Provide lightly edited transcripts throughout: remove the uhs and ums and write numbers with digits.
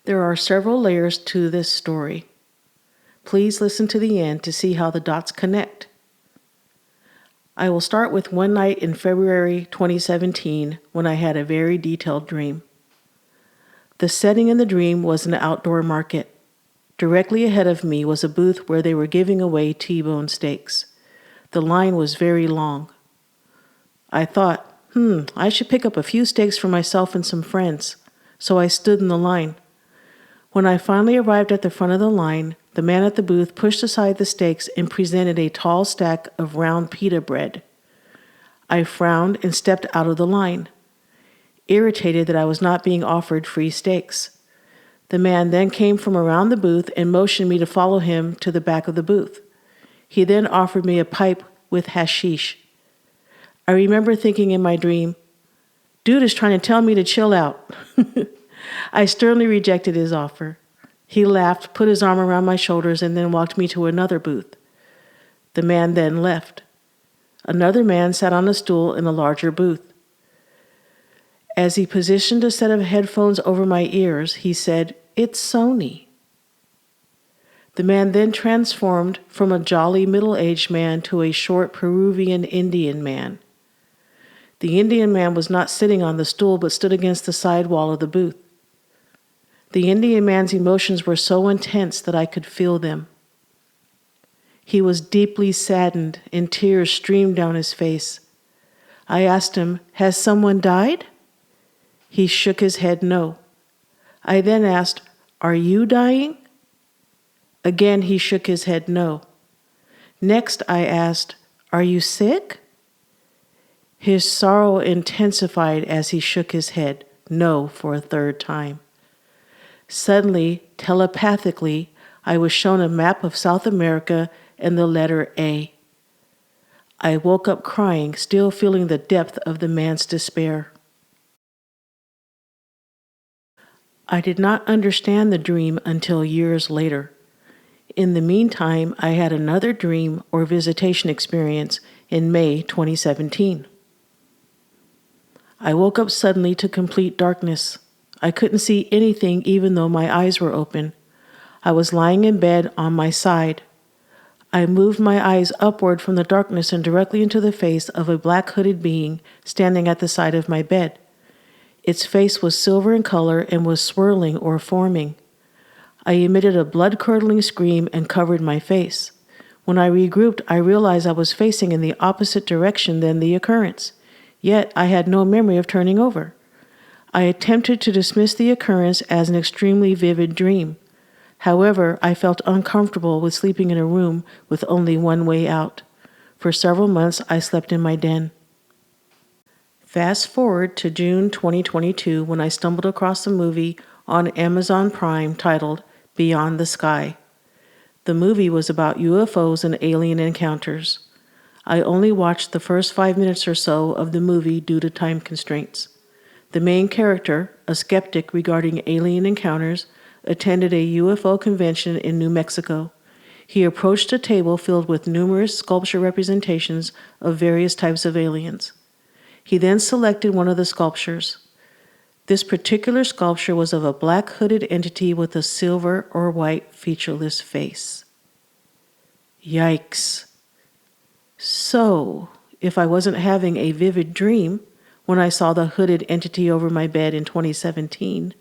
There are several layers to this story. Please listen to the end to see how the dots connect. I will start with one night in February 2017 when I had a very detailed dream. The setting in the dream was an outdoor market. Directly ahead of me was a booth where they were giving away T-bone steaks. The line was very long. I thought, I should pick up a few steaks for myself and some friends. So I stood in the line. When I finally arrived at the front of the line, the man at the booth pushed aside the steaks and presented a tall stack of round pita bread. I frowned and stepped out of the line, irritated that I was not being offered free steaks. The man then came from around the booth and motioned me to follow him to the back of the booth. He then offered me a pipe with hashish. I remember thinking in my dream, dude is trying to tell me to chill out. I sternly rejected his offer. He laughed, put his arm around my shoulders, and then walked me to another booth. The man then left. Another man sat on a stool in a larger booth. As he positioned a set of headphones over my ears, he said, "It's Sony." The man then transformed from a jolly middle-aged man to a short Peruvian Indian man. The Indian man was not sitting on the stool but stood against the side wall of the booth. The Indian man's emotions were so intense that I could feel them. He was deeply saddened and tears streamed down his face. I asked him, "Has someone died?" He shook his head no. I then asked, "Are you dying?" Again, he shook his head no. Next, I asked, "Are you sick?" His sorrow intensified as he shook his head no for a third time. Suddenly, telepathically, I was shown a map of South America and the letter A. I woke up crying, still feeling the depth of the man's despair. I did not understand the dream until years later. In the meantime, I had another dream or visitation experience in May 2017. I woke up suddenly to complete darkness. I couldn't see anything even though my eyes were open. I was lying in bed on my side. I moved my eyes upward from the darkness and directly into the face of a black hooded being standing at the side of my bed. Its face was silver in color and was swirling or forming. I emitted a blood-curdling scream and covered my face. When I regrouped, I realized I was facing in the opposite direction than the occurrence. Yet I had no memory of turning over. I attempted to dismiss the occurrence as an extremely vivid dream. However, I felt uncomfortable with sleeping in a room with only one way out. For several months, I slept in my den. Fast forward to June 2022 when I stumbled across a movie on Amazon Prime titled Beyond the Sky. The movie was about UFOs and alien encounters. I only watched the first 5 minutes or so of the movie due to time constraints. The main character, a skeptic regarding alien encounters, attended a UFO convention in New Mexico. He approached a table filled with numerous sculpture representations of various types of aliens. He then selected one of the sculptures. This particular sculpture was of a black hooded entity with a silver or white featureless face. Yikes. So, if I wasn't having a vivid dream when I saw the hooded entity over my bed in 2017,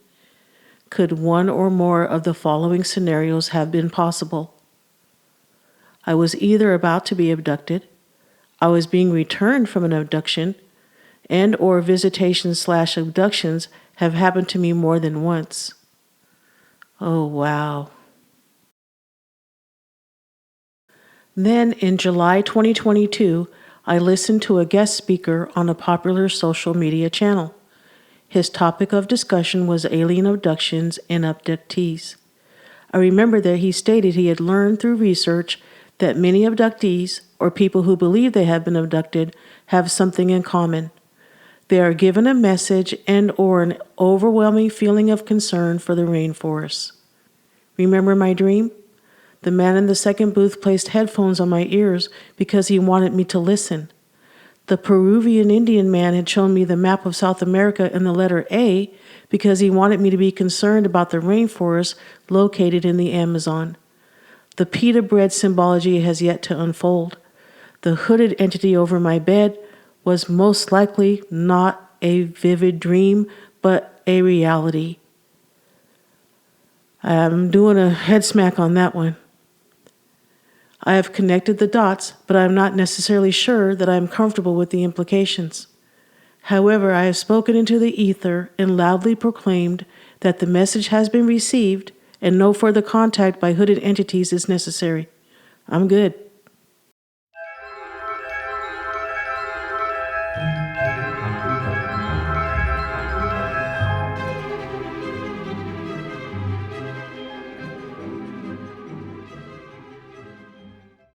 could one or more of the following scenarios have been possible? I was either about to be abducted, I was being returned from an abduction, and or visitations/abductions have happened to me more than once. Oh, wow. Then, in July 2022, I listened to a guest speaker on a popular social media channel. His topic of discussion was alien abductions and abductees. I remember that he stated he had learned through research that many abductees, or people who believe they have been abducted, have something in common. They are given a message and or an overwhelming feeling of concern for the rainforests. Remember my dream? The man in the second booth placed headphones on my ears because he wanted me to listen. The Peruvian Indian man had shown me the map of South America and the letter A because he wanted me to be concerned about the rainforest located in the Amazon. The pita bread symbology has yet to unfold. The hooded entity over my bed was most likely not a vivid dream, but a reality. I'm doing a head smack on that one. I have connected the dots, but I am not necessarily sure that I am comfortable with the implications. However, I have spoken into the ether and loudly proclaimed that the message has been received and no further contact by hooded entities is necessary. I'm good.